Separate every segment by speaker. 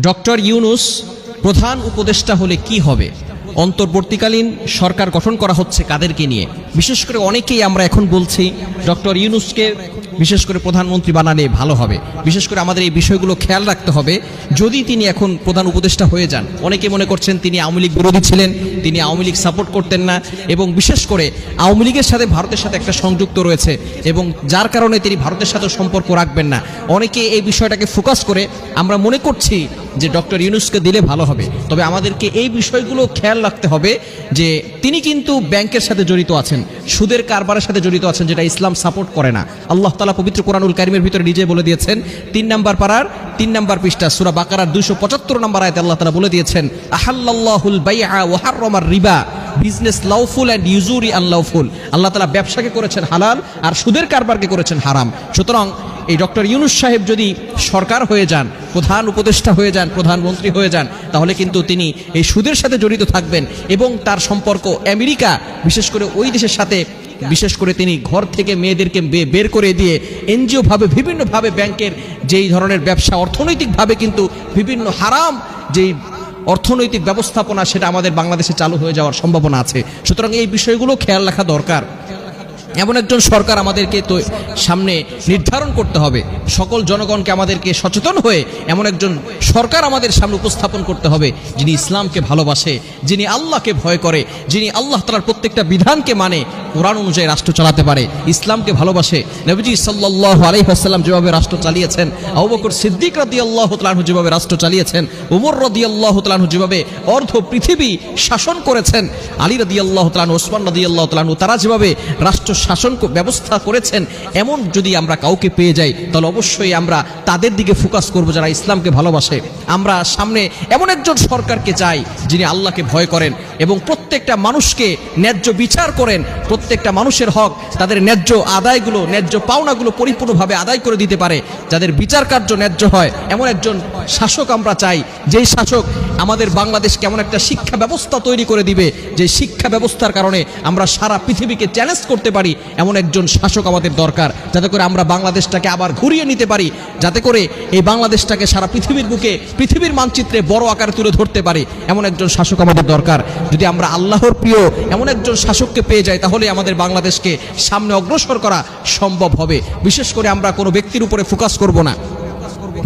Speaker 1: Doctor Yunus প্রধান উপদেষ্টা হলে কি হবে? অন্তর্বর্তীকালীন সরকার গঠন করা হচ্ছে কাদেরকে নিয়ে? বিশেষ করে অনেকেই আমরা এখন বলছি ডক্টর ইউনূসকে বিশেষ করে প্রধানমন্ত্রী বানালে ভালো হবে। বিশেষ করে আমাদের এই বিষয়গুলো খেয়াল রাখতে হবে। যদি তিনি এখন প্রধান উপদেষ্টা হয়ে যান, অনেকে মনে করছেন তিনি আওয়ামী লীগ বিরোধী ছিলেন, তিনি আওয়ামী লীগ সাপোর্ট করতেন না, এবং বিশেষ করে আওয়ামী লীগের সাথে ভারতের সাথে একটা সংযুক্ত রয়েছে এবং যার কারণে তিনি ভারতের সাথে সম্পর্ক রাখবেন না। অনেকে এই বিষয়টাকে ফোকাস করে আমরা মনে করছি যে ডক্টর ইউনূসকে দিলে ভালো হবে। তবে আমাদেরকে এই বিষয়গুলো খেয়াল রাখতে হবে যে তিনি কিন্তু ব্যাংকের সাথে জড়িত আছেন, সুদের কারবারের সাথে জড়িত আছেন, যেটা ইসলাম সাপোর্ট করে না। আল্লাহ তাআলা পবিত্র কোরআনুল কারীমের ভিতরে নিজে বলে দিয়েছেন, 3 নম্বর পারার 3 নম্বর পৃষ্ঠা সূরা বাকারার 275 নম্বর আয়াতে আল্লাহ তাআলা বলে দিয়েছেন, আহাল্লাল্লাহুল বাইআ ওয়া হাররামার রিবা, বিজনেস লাউফুল অ্যান্ড ইউজুরি আনলাউফুল। আল্লাহ তাআলা ব্যবসাকে করেছেন হালাল আর সুদের কারবারকে করেছেন হারাম। সুতরাং এই ডক্টর ইউনূস সাহেব যদি সরকার হয়ে যান, প্রধান উপদেষ্টা হয়ে যান, প্রধানমন্ত্রী হয়ে যান, তাহলে কিন্তু তিনি এই সুদের সাথে জড়িত থাকবেন এবং তার সম্পর্ক আমেরিকা, বিশেষ করে ওই দেশের সাথে, বিশেষ করে তিনি ঘর থেকে মেয়েদেরকে বের করে দিয়ে এনজিও ভাবে বিভিন্নভাবে ব্যাংকের যেই ধরনের ব্যবসা অর্থনৈতিকভাবে কিন্তু বিভিন্ন হারাম যেই অর্থনৈতিক ব্যবস্থাপনা, সেটা আমাদের বাংলাদেশে চালু হয়ে যাওয়ার সম্ভাবনা আছে। সুতরাং এই বিষয়গুলো খেয়াল রাখা দরকার। এমন একজন সরকার আমাদেরকে তো সামনে নির্ধারণ করতে হবে, সকল জনগণকে আমাদেরকে সচেতন হয়ে এমন একজন সরকার আমাদের সামনে উপস্থাপন করতে হবে যিনি ইসলামকে ভালোবাসে, যিনি আল্লাহকে ভয় করে, যিনি আল্লাহ তাআলার প্রত্যেকটা বিধানকে মানে, কোরআন অনুযায়ী রাষ্ট্র চালাতে পারে, ইসলামকে ভালোবাসে। নবীজি সাল্লাল্লাহু আলাইহি ওয়াসাল্লাম যেভাবে রাষ্ট্র চালিয়েছেন, আবু বকর সিদ্দিক রাদিয়াল্লাহু তাআলা আনহু যেভাবে রাষ্ট্র চালিয়েছেন, ওমর রাদিয়াল্লাহু তাআলা আনহু যেভাবে অর্ধ পৃথিবী শাসন করেছেন, আলী রাদিয়াল্লাহু তাআলা আনহু, ওসমান রাদিয়াল্লাহু তাআলা আনহু, তারা যেভাবে রাষ্ট্র শাসন ব্যবস্থা করেছেন, এমন যদি আমরা কাউকে পেয়ে যাই তাহলে অবশ্যই আমরা তাদের দিকে ফোকাস করব যারা ইসলামকে ভালোবাসে। আমরা সামনে এমন একজন সরকারকে চাই যিনি আল্লাহকে ভয় করেন এবং প্রত্যেকটা মানুষকে ন্যায্য বিচার করেন, প্রত্যেকটা মানুষের হক, তাদের ন্যায্য আদায়গুলো, ন্যায্য পাওনাগুলো পরিপূর্ণভাবে আদায় করে দিতে পারে, যাদের বিচার কার্য ন্যায্য হয়, এমন একজন শাসক আমরা চাই। যেই শাসক আমাদের বাংলাদেশকে এমন একটা শিক্ষা ব্যবস্থা তৈরি করে দিবে যে শিক্ষা ব্যবস্থার কারণে আমরা সারা পৃথিবীকে চ্যালেঞ্জ করতে পারি, এমন একজন শাসক আমাদের দরকার, যাতে করে আমরা বাংলাদেশটাকে আবার ঘুরিয়ে নিতে পারি, যাতে করে এই বাংলাদেশটাকে সারা পৃথিবীর বুকে, পৃথিবীর মানচিত্রে বড় আকারে তুলে ধরতে পারে, এমন একজন শাসক আমাদের দরকার। যদি আমরা আল্লাহর প্রিয় এমন একজন শাসককে পেয়ে যাই তাহলে আমাদের বাংলাদেশকে সামনে অগ্রসর করা সম্ভব হবে। বিশেষ করে আমরা কোনো ব্যক্তির উপরে ফোকাস করব না।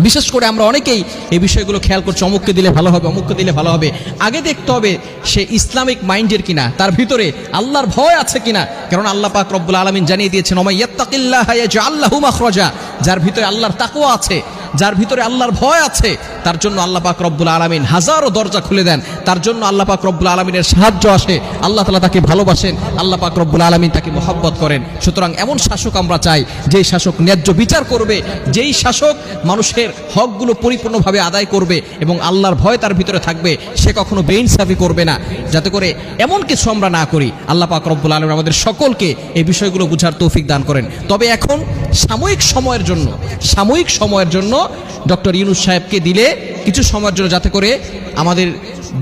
Speaker 1: বিশেষ করে আমরা অনেকেই এই বিষয়গুলো খেয়াল করছি, অমুককে দিলে ভালো হবে, অমুককে দিলে ভালো হবে। আগে দেখতে হবে সে ইসলামিক মাইন্ডের কিনা, তার ভিতরে আল্লাহর ভয় আছে কিনা। কারণ আল্লাহ পাক রব্বুল আলামিন জানিয়ে দিয়েছেন, ওয়া ইয়াত্তাকিল্লাহা ইয়াজআল লাহু মাখরাজা, যার ভিতরে আল্লাহর তাকওয়া আছে, যার ভিতরে আল্লাহর ভয় আছে, তার জন্য আল্লাহ পাক রব্বুল আলামিন হাজারো দরজা খুলে দেন, তার জন্য আল্লাহ পাক রব্বুল আলামিনের সাহায্য আসে, আল্লাহ তাআলা তাকে ভালোবাসেন, আল্লাহ পাক রব্বুল আলামিন তাকে মহব্বত করেন। সুতরাং এমন শাসক আমরা চাই, যেই শাসক ন্যায্য বিচার করবে, যেই শাসক মানুষের হকগুলো পরিপূর্ণভাবে আদায় করবে এবং আল্লাহর ভয় তার ভিতরে থাকবে, সে কখনো বেইনসাফি করবে না, যাতে করে এমন কিছু আমরা না করি। আল্লাহ পাক রব্বুল আলামিন আমাদের সকলকে এই বিষয়গুলো বুঝার তৌফিক দান করেন। তবে এখন সাময়িক সময়ের জন্য ডক্টর ইউনূস সাহেবকে দিলে কিছু সময়ের জন্য, যাতে করে আমাদের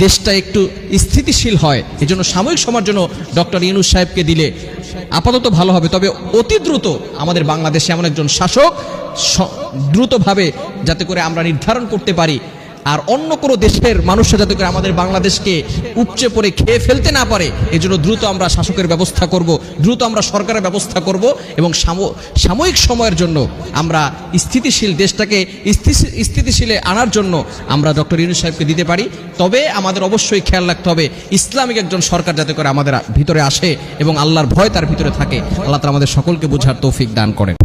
Speaker 1: দেশটা একটু স্থিতিশীল হয়, এই জন্য সাময়িক সময়ের জন্য ডক্টর ইউনূস সাহেবকে দিলে আপাতত ভালো হবে। তবে অতি দ্রুত আমাদের বাংলাদেশে এমন একজন শাসক দ্রুতভাবে যাতে করে আমরা নির্ধারণ করতে পারি, আর অন্য কোনো দেশের মানুষরা যাতে করে আমাদের বাংলাদেশকে উপচে পড়ে খেয়ে ফেলতে না পারে, এই জন্য দ্রুত আমরা শাসকের ব্যবস্থা করব, দ্রুত আমরা সরকারের ব্যবস্থা করব এবং সাময়িক সময়ের জন্য আমরা স্থিতিশীল দেশটাকে স্থিতিশীলে আনার জন্য আমরা ডক্টর ইউনূস সাহেবকে দিতে পারি। তবে আমাদের অবশ্যই খেয়াল রাখতে হবে ইসলামিক একজন সরকার যাতে করে আমাদের ভিতরে আসে এবং আল্লাহর ভয় তার ভিতরে থাকে। আল্লাহ তাআলা আমাদের সকলকে বোঝার তৌফিক দান করেন।